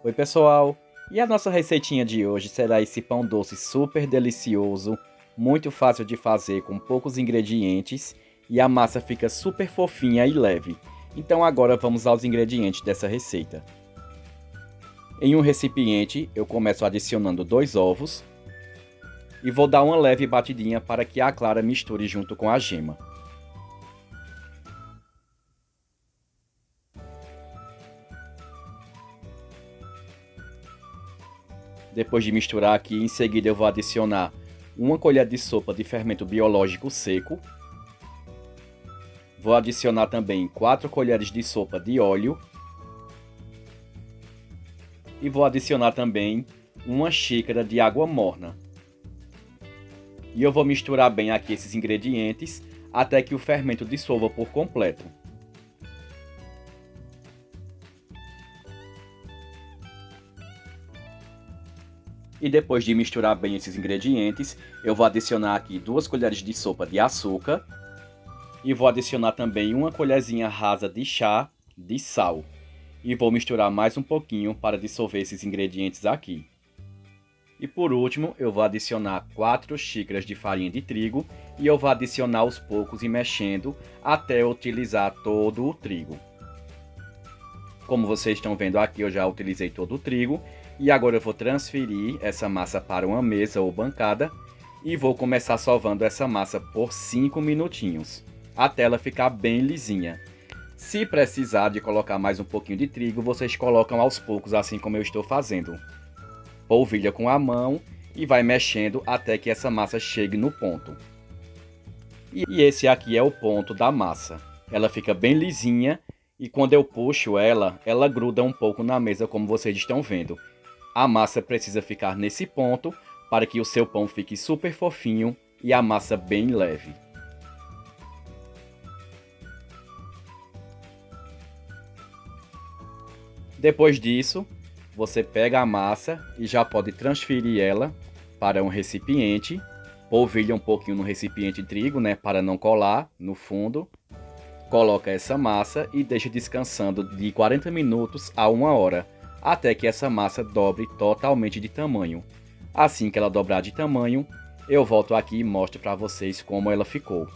Oi pessoal, e a nossa receitinha de hoje será esse pão doce super delicioso, muito fácil de fazer com poucos ingredientes e a massa fica super fofinha e leve. Então agora vamos aos ingredientes dessa receita. Em um recipiente eu começo adicionando 2 ovos e vou dar uma leve batidinha para que a clara misture junto com a gema. Depois de misturar aqui, em seguida eu vou adicionar 1 colher de sopa de fermento biológico seco. Vou adicionar também 4 colheres de sopa de óleo. E vou adicionar também 1 xícara de água morna. E eu vou misturar bem aqui esses ingredientes até que o fermento dissolva por completo. E depois de misturar bem esses ingredientes, eu vou adicionar aqui 2 colheres de sopa de açúcar. E vou adicionar também 1 colherzinha rasa de chá de sal. E vou misturar mais um pouquinho para dissolver esses ingredientes aqui. E por último, eu vou adicionar 4 xícaras de farinha de trigo e eu vou adicionar aos poucos e mexendo até eu utilizar todo o trigo. Como vocês estão vendo aqui, eu já utilizei todo o trigo e agora eu vou transferir essa massa para uma mesa ou bancada e vou começar sovando essa massa por 5 minutinhos, até ela ficar bem lisinha. Se precisar de colocar mais um pouquinho de trigo, vocês colocam aos poucos, assim como eu estou fazendo. Polvilha com a mão e vai mexendo até que essa massa chegue no ponto. E esse aqui é o ponto da massa. Ela fica bem lisinha e quando eu puxo ela gruda um pouco na mesa, como vocês estão vendo. A massa precisa ficar nesse ponto para que o seu pão fique super fofinho e a massa bem leve. Depois disso, você pega a massa e já pode transferir ela para um recipiente. Polvilha um pouquinho no recipiente de trigo, né, para não colar no fundo. Coloca essa massa e deixa descansando de 40 minutos a 1 hora, até que essa massa dobre totalmente de tamanho. Assim que ela dobrar de tamanho, eu volto aqui e mostro para vocês como ela ficou.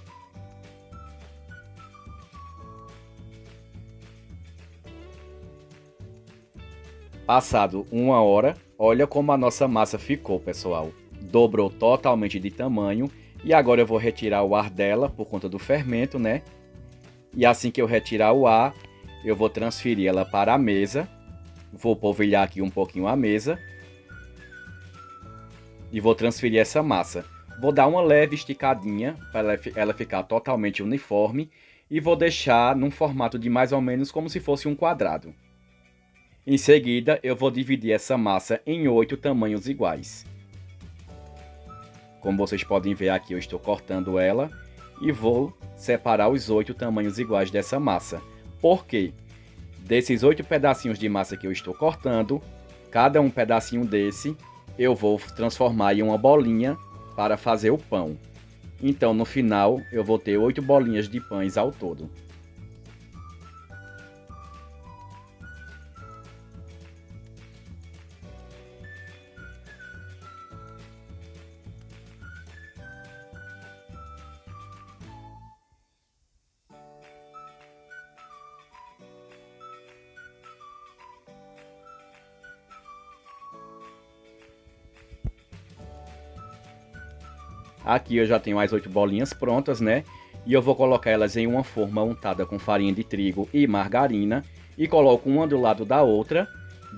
Passado 1 hora, olha como a nossa massa ficou, pessoal. Dobrou totalmente de tamanho e agora eu vou retirar o ar dela por conta do fermento, né? E assim que eu retirar o ar, eu vou transferir ela para a mesa. Vou polvilhar aqui um pouquinho a mesa. E vou transferir essa massa. Vou dar uma leve esticadinha para ela ficar totalmente uniforme. E vou deixar num formato de mais ou menos como se fosse um quadrado. Em seguida, eu vou dividir essa massa em 8 tamanhos iguais. Como vocês podem ver aqui, eu estou cortando ela e vou separar os 8 tamanhos iguais dessa massa. Por quê? Desses 8 pedacinhos de massa que eu estou cortando, cada um pedacinho desse eu vou transformar em uma bolinha para fazer o pão. Então, no final, eu vou ter 8 bolinhas de pães ao todo. Aqui eu já tenho as 8 bolinhas prontas, né? E eu vou colocar elas em uma forma untada com farinha de trigo e margarina. E coloco uma do lado da outra,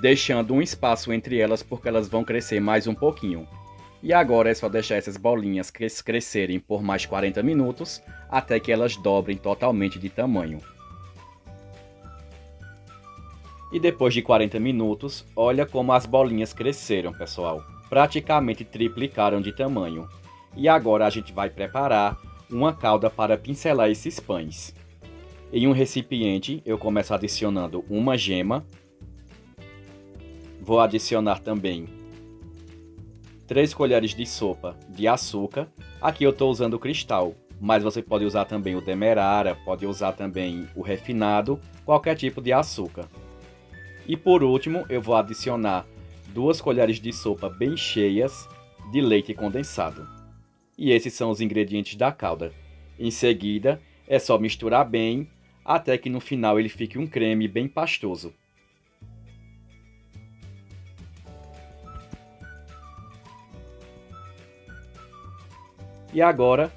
deixando um espaço entre elas porque elas vão crescer mais um pouquinho. E agora é só deixar essas bolinhas crescerem por mais 40 minutos, até que elas dobrem totalmente de tamanho. E depois de 40 minutos, olha como as bolinhas cresceram, pessoal. Praticamente triplicaram de tamanho. E agora a gente vai preparar uma calda para pincelar esses pães. Em um recipiente eu começo adicionando uma gema. Vou adicionar também 3 colheres de sopa de açúcar. Aqui eu estou usando o cristal, mas você pode usar também o demerara, pode usar também o refinado, qualquer tipo de açúcar. E por último, eu vou adicionar 2 colheres de sopa bem cheias de leite condensado. E esses são os ingredientes da calda. Em seguida, é só misturar bem, até que no final ele fique um creme bem pastoso. E agora,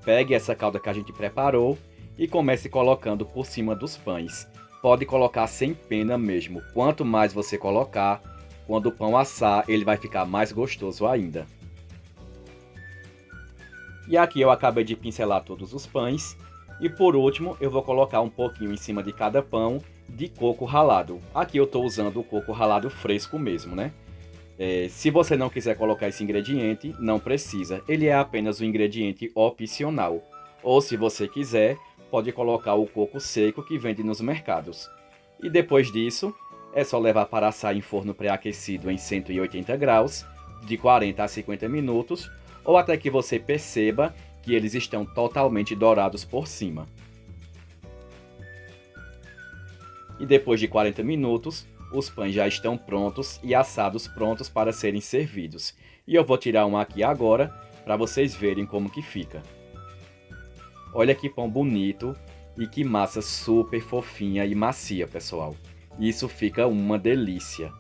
pegue essa calda que a gente preparou e comece colocando por cima dos pães. Pode colocar sem pena mesmo. Quanto mais você colocar, quando o pão assar, ele vai ficar mais gostoso ainda. E aqui eu acabei de pincelar todos os pães. E por último, eu vou colocar um pouquinho em cima de cada pão de coco ralado. Aqui eu estou usando o coco ralado fresco mesmo, né? Se você não quiser colocar esse ingrediente, não precisa. Ele é apenas um ingrediente opcional. Ou se você quiser, pode colocar o coco seco que vende nos mercados. E depois disso, é só levar para assar em forno pré-aquecido em 180 graus, de 40 a 50 minutos, ou até que você perceba que eles estão totalmente dourados por cima. E depois de 40 minutos, os pães já estão prontos e assados prontos para serem servidos. E eu vou tirar um aqui agora, para vocês verem como que fica. Olha que pão bonito e que massa super fofinha e macia, pessoal. Isso fica uma delícia.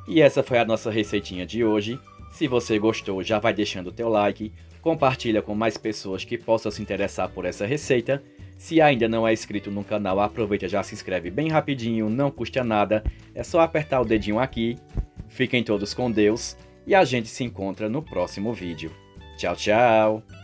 E essa foi a nossa receitinha de hoje. Se você gostou, já vai deixando o teu like, compartilha com mais pessoas que possam se interessar por essa receita. Se ainda não é inscrito no canal, aproveita e já se inscreve bem rapidinho, não custa nada, é só apertar o dedinho aqui. Fiquem todos com Deus e a gente se encontra no próximo vídeo. Tchau, tchau!